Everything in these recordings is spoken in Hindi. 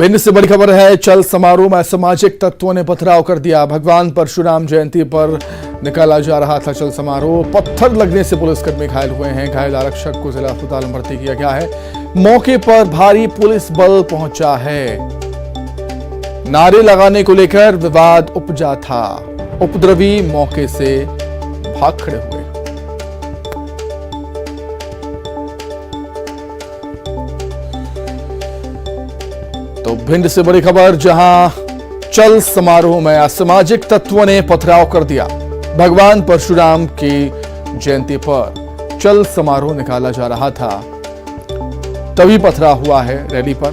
भिंड से बड़ी खबर है। चल समारोह में असामाजिक तत्वों ने पथराव कर दिया। भगवान परशुराम जयंती पर निकाला जा रहा था चल समारोह। पत्थर लगने से पुलिसकर्मी घायल हुए हैं। घायल आरक्षक को जिला अस्पताल में भर्ती किया गया है। मौके पर भारी पुलिस बल पहुंचा है। नारे लगाने को लेकर विवाद उपजा था। उपद्रवी मौके से भाग खड़े हुए। तो भिंड से बड़ी खबर, जहां चल समारोह में असामाजिक तत्वों ने पथराव कर दिया। भगवान परशुराम की जयंती पर चल समारोह निकाला जा रहा था, तभी पथराव हुआ है रैली पर।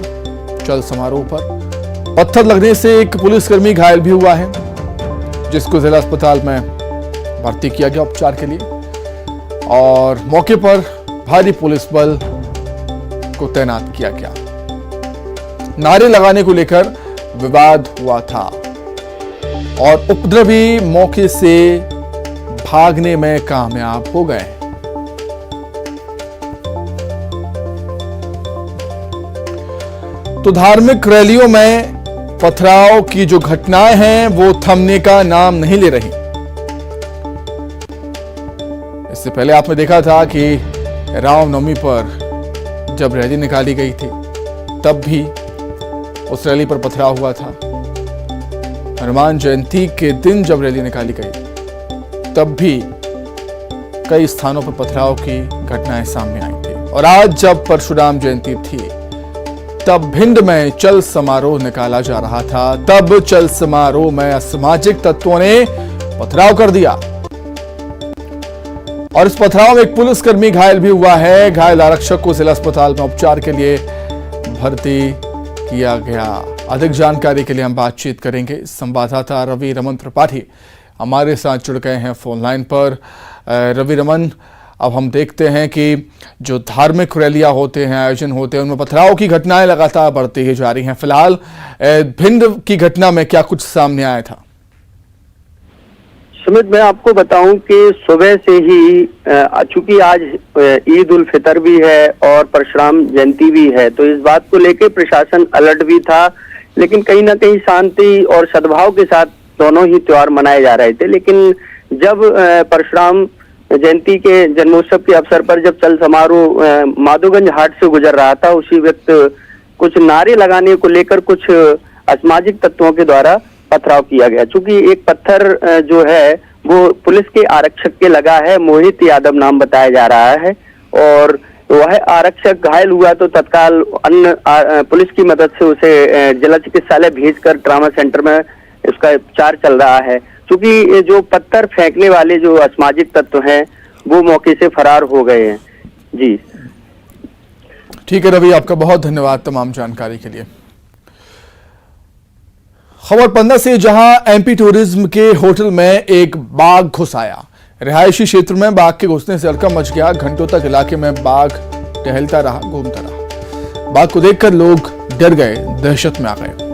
चल समारोह पर पत्थर लगने से एक पुलिसकर्मी घायल भी हुआ है, जिसको जिला अस्पताल में भर्ती किया गया उपचार के लिए। और मौके पर भारी पुलिस बल को तैनात किया गया। नारे लगाने को लेकर विवाद हुआ था और उपद्रवी मौके से भागने में कामयाब हो गए। तो धार्मिक रैलियों में पथराव की जो घटनाएं हैं वो थमने का नाम नहीं ले रही। इससे पहले आपने देखा था कि रामनवमी पर जब रैली निकाली गई थी, तब भी उस रैली पर पथराव हुआ था। हनुमान जयंती के दिन जब रैली निकाली गई, तब भी कई स्थानों पर पथराव की घटनाएं सामने आई थी। और आज जब परशुराम जयंती थी, तब भिंड में चल समारोह निकाला जा रहा था। तब चल समारोह में असामाजिक तत्वों ने पथराव कर दिया और इस पथराव में एक पुलिसकर्मी घायल भी हुआ है। घायल आरक्षक को जिला अस्पताल में उपचार के लिए भर्ती किया गया। अधिक जानकारी के लिए हम बातचीत करेंगे। संवाददाता रवि रमन त्रिपाठी हमारे साथ जुड़ गए हैं फोन लाइन पर। रवि रमन, अब हम देखते हैं कि जो धार्मिक रैलियां होते हैं, आयोजन होते हैं, उनमें पथराव की घटनाएं लगातार बढ़ती ही जा रही हैं। फिलहाल भिंड की घटना में क्या कुछ सामने आया था? सुमित, मैं आपको बताऊं कि सुबह से ही चूंकि आज ईद उल फितर भी है और परशुराम जयंती भी है, तो इस बात को लेकर प्रशासन अलर्ट भी था। लेकिन कहीं ना कहीं शांति और सद्भाव के साथ दोनों ही त्योहार मनाए जा रहे थे। लेकिन जब परशुराम जयंती के जन्मोत्सव के अवसर पर जब चल समारोह माधोगंज हाट से गुजर रहा था, उसी वक्त कुछ नारे लगाने को लेकर कुछ असामाजिक तत्वों के द्वारा पथराव किया गया। चूंकि एक पत्थर जो है वो पुलिस के आरक्षक के लगा है। मोहित यादव नाम बताया जा रहा है और वह आरक्षक घायल हुआ तो तत्काल अन्य पुलिस की मदद से उसे जिला चिकित्सालय भेजकर ट्रामा सेंटर में उसका उपचार चल रहा है। चूंकि जो पत्थर फेंकने वाले जो असामाजिक तत्व हैं वो मौके से फरार हो गए हैं। जी ठीक है रवि, आपका बहुत धन्यवाद तमाम जानकारी के लिए। खबर पन्ना से, जहां एमपी टूरिज्म के होटल में एक बाघ घुस आया। रिहायशी क्षेत्र में बाघ के घुसने से हड़कंप मच गया। घंटों तक इलाके में बाघ टहलता रहा, घूमता रहा। बाघ को देखकर लोग डर गए, दहशत में आ गए।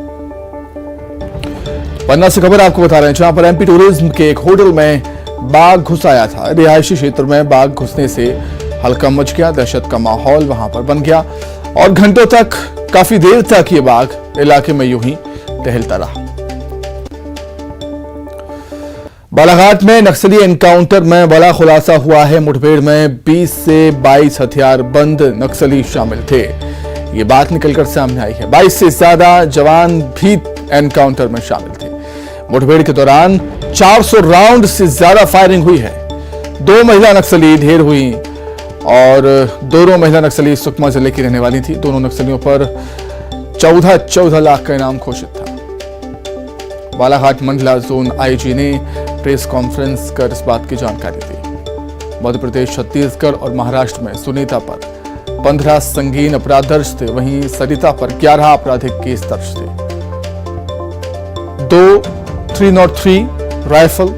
पन्ना से खबर आपको बता रहे हैं, जहां पर एमपी टूरिज्म के एक होटल में बाघ घुस आया था। रिहायशी क्षेत्र में बाघ घुसने से हड़कंप मच गया, दहशत का माहौल वहां पर बन गया और घंटों तक, काफी देर तक ये बाघ इलाके में यूं ही टहलता रहा। बालाघाट में नक्सली एनकाउंटर में बड़ा खुलासा हुआ है। मुठभेड़ में 20 से 22 हथियारबंद नक्सली शामिल थे, ये बात निकलकर सामने आई है। 22 से ज्यादा जवान भी एनकाउंटर में शामिल थे। मुठभेड़ के दौरान 400 राउंड से ज्यादा फायरिंग हुई है। 2 महिला नक्सली ढेर हुई और दोनों महिला नक्सली सुकमा जिले की रहने वाली थी। दोनों नक्सलियों पर 14 लाख का इनाम घोषित था। बालाघाट मंडला जोन आईजी ने प्रेस कॉन्फ्रेंस कर इस बात की जानकारी दी। मध्य प्रदेश, छत्तीसगढ़ और महाराष्ट्र में सुनीता पर 15 संगीन अपराध दर्ज थे, वहीं सरिता पर 11 आपराधिक केस दर्ज थे। 2 303 राइफल,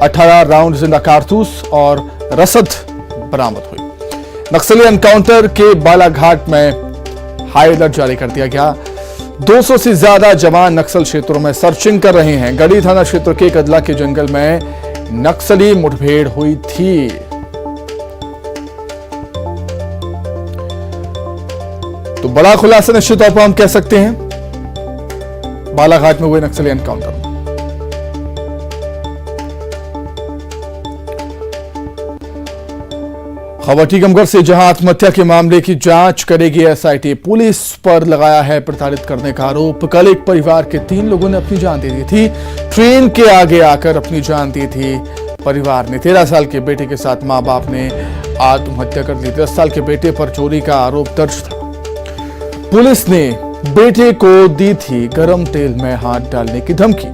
18 राउंड जिंदा कारतूस और रसद बरामद हुई। नक्सली एनकाउंटर के बालाघाट में हाई अलर्ट जारी कर दिया गया। 200 से ज्यादा जवान नक्सल क्षेत्रों में सर्चिंग कर रहे हैं। गढ़ी थाना क्षेत्र के कदला के जंगल में नक्सली मुठभेड़ हुई थी। तो बड़ा खुलासा निश्चित तौर पर हम कह सकते हैं बालाघाट में हुए नक्सली एनकाउंटर में। खबर टीकमगढ़ से, जहां आत्महत्या के मामले की जांच करेगी एसआईटी। पुलिस पर लगाया है प्रताड़ित करने का आरोप। कल एक परिवार के 3 लोगों ने अपनी जान दे दी थी। ट्रेन के आगे आकर अपनी जान दी थी परिवार ने। 13 साल के बेटे के साथ मां बाप ने आत्महत्या कर ली। 10 साल के बेटे पर चोरी का आरोप दर्ज था। पुलिस ने बेटे को दी थी गर्म तेल में हाथ डालने की धमकी।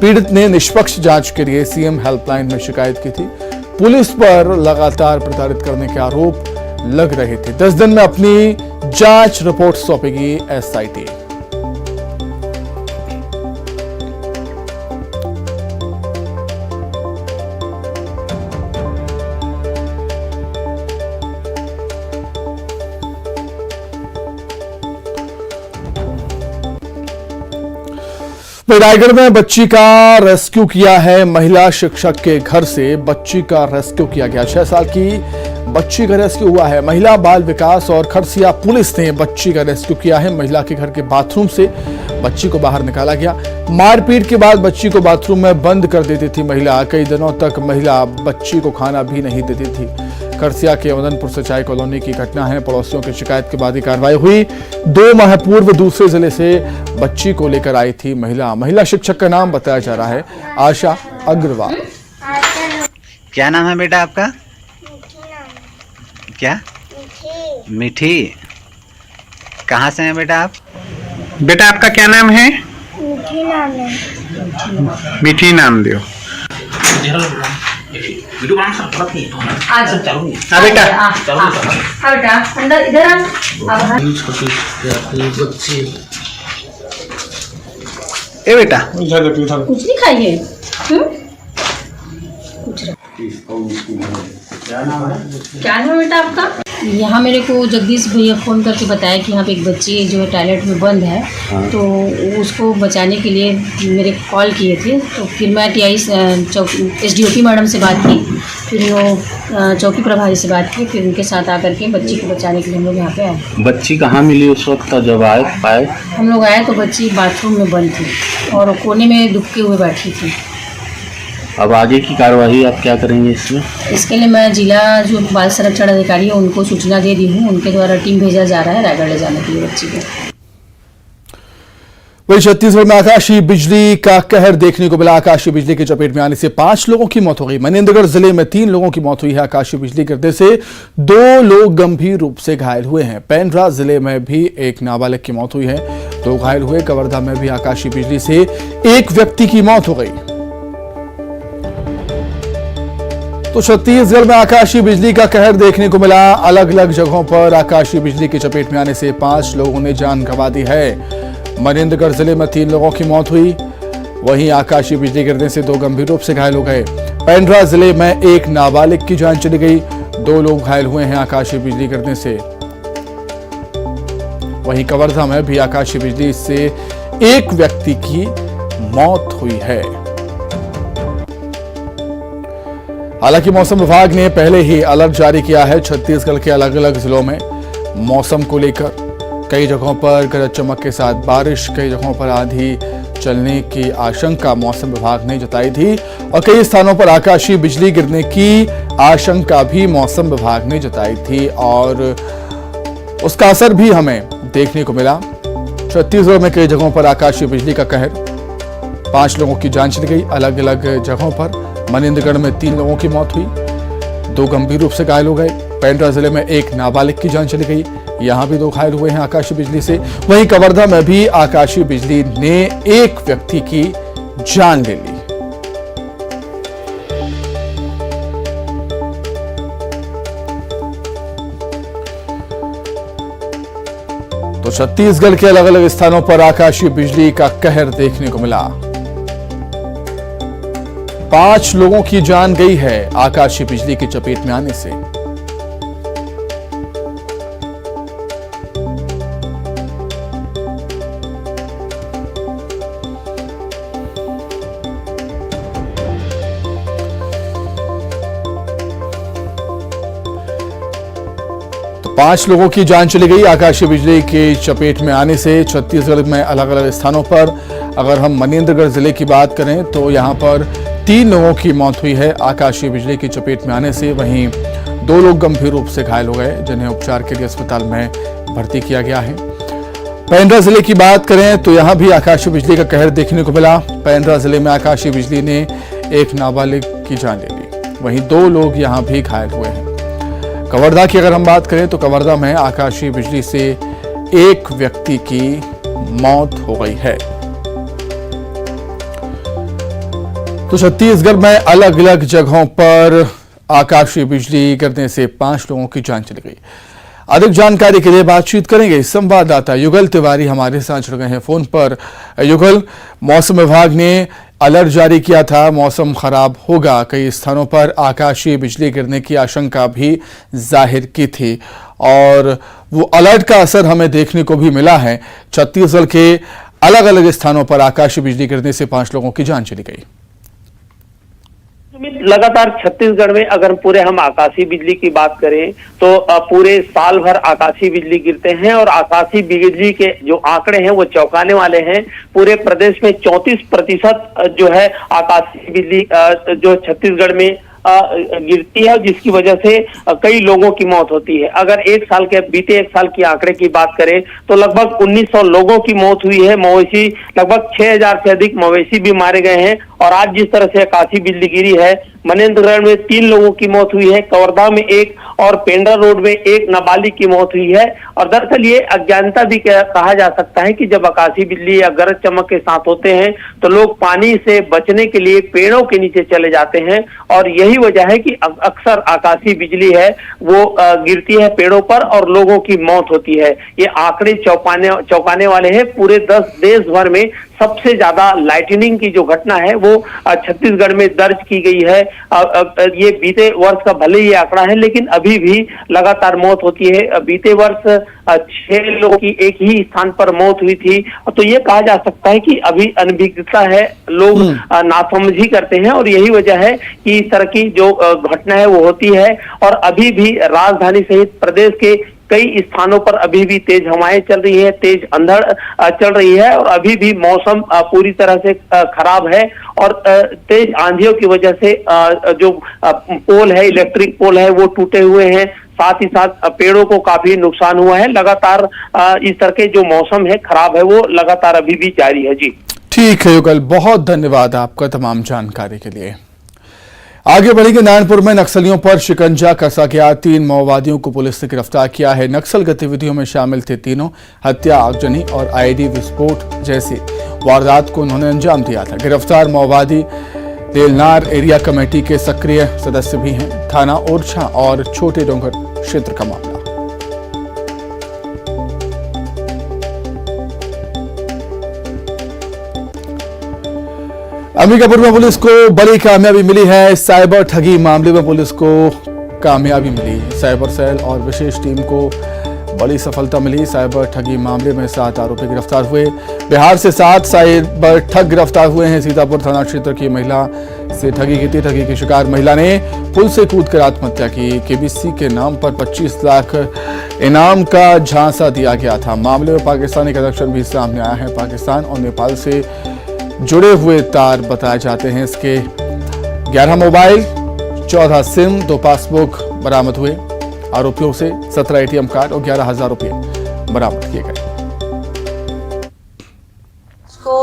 पीड़ित ने निष्पक्ष जांच के लिए सीएम हेल्पलाइन में शिकायत की थी। पुलिस पर लगातार प्रताड़ित करने के आरोप लग रहे थे। 10 दिन में अपनी जांच रिपोर्ट सौंपेगी एसआईटी। रायगढ़ में बच्ची का रेस्क्यू किया है। महिला शिक्षक के घर से बच्ची का रेस्क्यू किया गया। 6 साल की बच्ची का रेस्क्यू हुआ है। महिला बाल विकास और खरसिया पुलिस ने बच्ची का रेस्क्यू किया है। महिला के घर के बाथरूम से बच्ची को बाहर निकाला गया। मारपीट के बाद बच्ची को बाथरूम में बंद कर देती थी महिला। कई दिनों तक महिला बच्ची को खाना भी नहीं देती थी। खरसिया के मदनपुर सिंचाई कॉलोनी की घटना है। पड़ोसियों की शिकायत के बाद ही कार्रवाई हुई। 2 माह पूर्व दूसरे जिले से बच्ची को लेकर आई थी महिला शिक्षक का नाम बताया जा रहा है आशा अग्रवाल। क्या नाम है बेटा आपका? क्या? मीठी। कहाँ से हैं बेटा आप? बेटा आपका क्या नाम है? मीठी नाम है। मीठी नाम दियो। हाँ बेटा, बेटा अंदर इधर आ। ए बेटा कुछ नहीं खाई है? क्या नाम है बेटा आपका? यहाँ मेरे को जगदीश भैया फ़ोन करके बताया कि यहाँ पे एक बच्ची जो है टॉयलेट में बंद है। तो उसको बचाने के लिए मेरे कॉल किए थे। तो फिर मैं टीआई एसडीओपी मैडम से बात की। फिर वो चौकी प्रभारी से बात की। फिर उनके साथ आकर के बच्ची को बचाने के लिए हम लोग यहाँ पे आए। बच्ची कहाँ मिली उस वक्त जब आए? हम लोग आए तो बच्ची बाथरूम में बंद थी और कोने में दुबके हुए बैठी थी। अब आगे की कार्यवाही आप क्या करेंगे इसमें? इसके लिए मैं जिला जो बाल संरक्षण अधिकारी है उनको सूचना दे दी हूँ। उनके द्वारा टीम भेजा जा रहा है रायगढ़ ले जाने के लिए बच्ची को। वही छत्तीसगढ़ में आकाशीय बिजली का कहर देखने को मिला। आकाशीय बिजली की चपेट में आने से 5 लोगों की मौत हो गई। मनेंद्रगढ़ जिले में 3 लोगों की मौत हुई है। आकाशीय बिजली गिरने से 2 लोग गंभीर रूप से घायल हुए हैं। पेंड्रा जिले में भी एक नाबालिग की मौत हुई है। 2 घायल हुए। कवर्धा में भी आकाशीय बिजली से 1 व्यक्ति की मौत हो गई। तो छत्तीसगढ़ में आकाशीय बिजली का कहर देखने को मिला। अलग अलग जगहों पर आकाशीय बिजली की चपेट में आने से 5 लोगों ने जान गंवा दी है। मनेंद्रगढ़ जिले में 3 लोगों की मौत हुई। वहीं आकाशीय बिजली गिरने से 2 गंभीर रूप से घायल हो गए। पेंड्रा जिले में एक नाबालिग की जान चली गई। 2 लोग घायल हुए हैं आकाशीय बिजली गिरने से। वहीं कवर्धा में भी आकाशीय बिजली से 1 व्यक्ति की मौत हुई है। हालांकि मौसम विभाग ने पहले ही अलर्ट जारी किया है। छत्तीसगढ़ के अलग अलग जिलों में मौसम को लेकर कई जगहों पर गरज चमक के साथ बारिश, कई जगहों पर आंधी चलने की आशंका मौसम विभाग ने जताई थी और कई स्थानों पर आकाशीय बिजली गिरने की आशंका भी मौसम विभाग ने जताई थी और उसका असर भी हमें देखने को मिला। छत्तीसगढ़ में कई जगहों पर आकाशीय बिजली का कहर। 5 लोगों की जान चली गई अलग अलग जगहों पर। मनेंद्रगढ़ में 3 लोगों की मौत हुई। 2 गंभीर रूप से घायल हो गए। पेंड्रा जिले में एक नाबालिग की जान चली गई। यहां भी 2 घायल हुए हैं आकाशीय बिजली से। वहीं कवर्धा में भी आकाशीय बिजली ने 1 व्यक्ति की जान ले ली। तो छत्तीसगढ़ के अलग अलग स्थानों पर आकाशीय बिजली का कहर देखने को मिला। 5 लोगों की जान गई है आकाशीय बिजली की चपेट में आने से। तो 5 लोगों की जान चली गई आकाशीय बिजली के चपेट में आने से। छत्तीसगढ़ में अलग अलग स्थानों पर, अगर हम मनेन्द्रगढ़ जिले की बात करें तो यहां पर 3 लोगों की मौत हुई है आकाशीय बिजली की चपेट में आने से। वहीं 2 लोग गंभीर रूप से घायल हो गए, जिन्हें उपचार के लिए अस्पताल में भर्ती किया गया है। पेंड्रा जिले की बात करें तो यहां भी आकाशीय बिजली का कहर देखने को मिला। पेंड्रा जिले में आकाशीय बिजली ने एक नाबालिग की जान ले ली, वहीं 2 लोग यहां भी घायल हुए हैं। कवर्धा की अगर हम बात करें तो कवर्धा में आकाशीय बिजली से एक व्यक्ति की मौत हो गई है। तो छत्तीसगढ़ में अलग अलग जगहों पर आकाशीय बिजली गिरने से 5 लोगों की जान चली गई। अधिक जानकारी के लिए बातचीत करेंगे संवाददाता युगल तिवारी हमारे साथ जुड़ गए हैं फोन पर। युगल, मौसम विभाग ने अलर्ट जारी किया था, मौसम खराब होगा, कई स्थानों पर आकाशीय बिजली गिरने की आशंका भी जाहिर की थी और वो अलर्ट का असर हमें देखने को भी मिला है। छत्तीसगढ़ के अलग अलग स्थानों पर आकाशीय बिजली गिरने से 5 लोगों की जान चली गई। लगातार छत्तीसगढ़ में अगर पूरे हम आकाशीय बिजली की बात करें तो पूरे साल भर आकाशीय बिजली गिरते हैं और आकाशीय बिजली के जो आंकड़े हैं वो चौंकाने वाले हैं। पूरे प्रदेश में 34% जो है आकाशीय बिजली जो छत्तीसगढ़ में गिरती है, जिसकी वजह से कई लोगों की मौत होती है। अगर बीते एक साल की आंकड़े की बात करें तो लगभग 1900 लोगों की मौत हुई है। मवेशी लगभग 6000 से अधिक मवेशी भी मारे गए हैं और आज जिस तरह से आकाशीय बिजली गिरी है, मनेन्द्रगढ़ में 3 लोगों की मौत हुई है, कवर्धा में 1 और पेंड्रा रोड में 1 नाबालिग की मौत हुई है। और दरअसल ये अज्ञानता भी कहा जा सकता है कि जब आकाशीय बिजली या गरज चमक के साथ होते हैं तो लोग पानी से बचने के लिए पेड़ों के नीचे चले जाते हैं और यही वजह है कि अक्सर आकाशीय बिजली है वो गिरती है पेड़ों पर और लोगों की मौत होती है। ये आंकड़े चौंकाने वाले हैं। पूरे देश भर में सबसे ज्यादा लाइटनिंग की जो घटना है वो छत्तीसगढ़ में दर्ज की गई है। ये बीते वर्ष का भले ही आंकड़ा है लेकिन अभी भी लगातार मौत होती है। बीते वर्ष 6 लोगों की एक ही स्थान पर मौत हुई थी। तो ये कहा जा सकता है कि अभी अनभिज्ञता है, लोग नासमझी करते हैं और यही वजह है कि इस तरह की जो घटना है वो होती है। और अभी भी राजधानी सहित प्रदेश के कई स्थानों पर अभी भी तेज हवाएं चल रही है, तेज अंधड़ चल रही है और अभी भी मौसम पूरी तरह से खराब है। और तेज आंधियों की वजह से जो पोल है, इलेक्ट्रिक पोल है, वो टूटे हुए हैं। साथ ही साथ पेड़ों को काफी नुकसान हुआ है। लगातार इस तरह के जो मौसम है खराब है वो लगातार अभी भी जारी है। जी ठीक है युगल, बहुत धन्यवाद आपका तमाम जानकारी के लिए। आगे बढ़ेंगे। नारायणपुर में नक्सलियों पर शिकंजा कसा गया, 3 माओवादियों को पुलिस ने गिरफ्तार किया है। नक्सल गतिविधियों में शामिल थे तीनों। हत्या, आगजनी और आईडी विस्फोट जैसी वारदात को उन्होंने अंजाम दिया था। गिरफ्तार माओवादी देलनार एरिया कमेटी के सक्रिय सदस्य भी हैं। थाना ओरछा और छोटे डोंगर क्षेत्र का मामला। अंबिकापुर में पुलिस को बड़ी कामयाबी मिली है। साइबर ठगी मामले में पुलिस को कामयाबी मिली। साइबर सेल और विशेष टीम को बड़ी सफलता मिली। साइबर ठगी मामले में 7 आरोपी गिरफ्तार हुए। बिहार से 7 साइबर ठग गिरफ्तार हुए हैं। सीतापुर थाना क्षेत्र की महिला से ठगी की थी। ठगी की शिकार महिला ने पुल से कूदकर आत्महत्या की। केबीसी के नाम पर 25 लाख इनाम का झांसा दिया गया था। मामले में पाकिस्तानी कनेक्शन भी सामने आया है। पाकिस्तान और नेपाल से जुड़े हुए तार बताए जाते हैं। इसके 11 मोबाइल, 14 सिम, 2 पासबुक बरामद हुए। आरोपियों से 17 एटीएम कार्ड और 11,000 रुपये बरामद किए गए।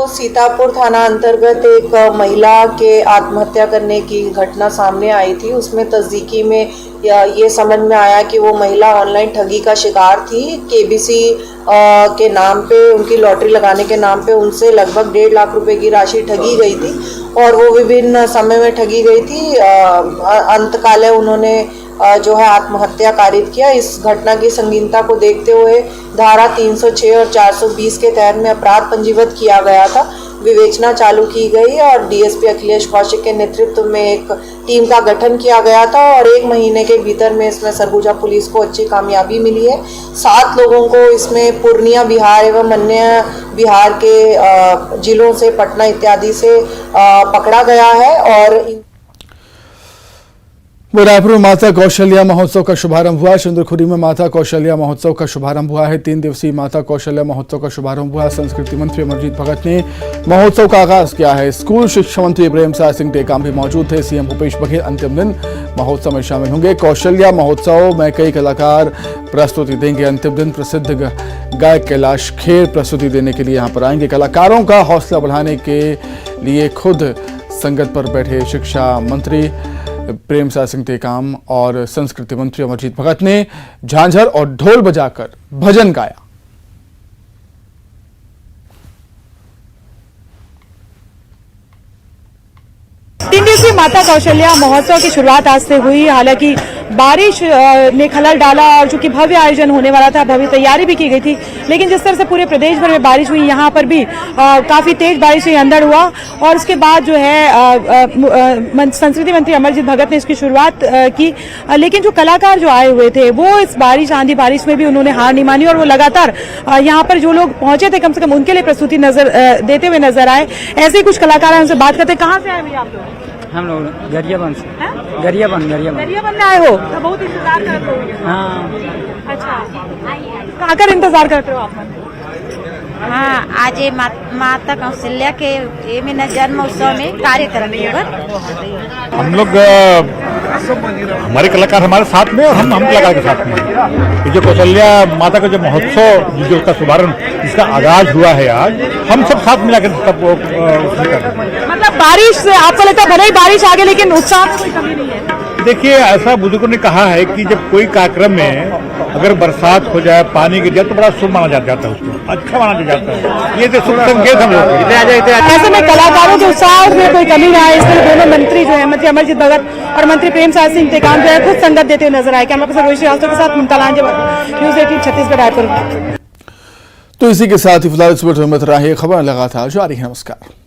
सीतापुर थाना अंतर्गत एक महिला के आत्महत्या करने की घटना सामने आई थी। उसमें तस्दीकी में ये समझ में आया कि वो महिला ऑनलाइन ठगी का शिकार थी। केबीसी के नाम पे, उनकी लॉटरी लगाने के नाम पे उनसे लगभग 1.5 लाख रुपए की राशि ठगी गई थी और वो विभिन्न समय में ठगी गई थी। अंतकाले उन्होंने जो है आत्महत्या कारित किया। इस घटना की संगीनता को देखते हुए धारा 306 और 420 के तहत में अपराध पंजीबद्ध किया गया था। विवेचना चालू की गई और डीएसपी अखिलेश कौशिक के नेतृत्व में एक टीम का गठन किया गया था और 1 महीने के भीतर में इसमें सरगुजा पुलिस को अच्छी कामयाबी मिली है। 7 लोगों को इसमें पूर्णिया बिहार एवं अन्य बिहार के जिलों से, पटना इत्यादि से पकड़ा गया है। और वो रायपुर में माता कौशल्या महोत्सव का शुभारंभ हुआ। चंद्रखुरी में माता कौशल्या महोत्सव का शुभारंभ हुआ है। 3 दिवसीय माता कौशल्या महोत्सव का शुभारंभ हुआ। संस्कृति मंत्री अमरजीत भगत ने महोत्सव का आगाज किया है। स्कूल शिक्षा मंत्री प्रेमसाय सिंह टेकाम भी मौजूद थे। सीएम भूपेश बघेल अंतिम दिन महोत्सव में शामिल होंगे। कौशल्या महोत्सव में कई कलाकार प्रस्तुति देंगे। अंतिम दिन प्रसिद्ध गायक कैलाश खेर प्रस्तुति देने के लिए यहाँ पर आएंगे। कलाकारों का हौसला बढ़ाने के लिए खुद संगत पर बैठे शिक्षा मंत्री प्रेमसाय सिंह टेकाम और संस्कृति मंत्री अमरजीत भगत ने झांझर और ढोल बजाकर भजन गाया। तीन दिवसीय माता कौशल्या महोत्सव की शुरुआत आज से हुई। हालांकि बारिश ने खलल डाला और चूंकि भव्य आयोजन होने वाला था, भव्य तैयारी भी की गई थी, लेकिन जिस तरह से पूरे प्रदेश भर में बारिश हुई, यहाँ पर भी काफी तेज बारिश हुई, अंधड़ हुआ और उसके बाद जो है संस्कृति मंत्री अमरजीत भगत ने इसकी शुरुआत की। लेकिन जो कलाकार जो आए हुए थे वो इस बारिश आंधी बारिश में भी उन्होंने हार नहीं मानी और वो लगातार यहाँ पर जो लोग पहुंचे थे कम से कम उनके लिए प्रस्तुति देते हुए नजर आए। ऐसे ही कुछ कलाकार हैं, उनसे बात करते हैं। कहाँ से आए भैया आप लोग? हम लोग गरियाबंद से। गरियाबंद में आए हो तो बहुत इंतजार करते हो? हाँ। अच्छा, आकर इंतजार करते हो आप? हाँ, आज ये माता कौशल्या के जन्म उत्सव में कार्यक्रम होगा। हम लोग हमारे कलाकार हमारे साथ में और हम कलाकार के साथ में। ये जो कौशल्या माता का जो महोत्सव जो उसका शुभारंभ जिसका आगाज हुआ है आज, हम सब साथ मिलाकर तब मतलब बारिश से आपको लगता है भले ही बारिश आ गई लेकिन उत्साह में कोई कमी नहीं है? देखिए, ऐसा बुजुर्गों ने कहा है कि जब कोई कार्यक्रम में अगर बरसात हो जाए, पानी गिर जाए तो बड़ा शुभ माना जाता है, उसको अच्छा माना जाता है। ये तो शुभ संकेत हम लोग। ऐसे में कलाकारों के उत्साह में कोई कमी ना है, इसलिए दोनों मंत्री जो है, मंत्री अमरजीत भगत और मंत्री प्रेमसाय सिंह टेकाम जो है खुद संगत देते हुए नजर आए। कैमरा पर्सन रोहित श्रीवास्तव के साथ मुमता लांजे, न्यूज़ 18 छत्तीसगढ़ रायपुर। तो इसी के साथ ही फिलहाल इस वक्त खबर लगातार जारी है। नमस्कार।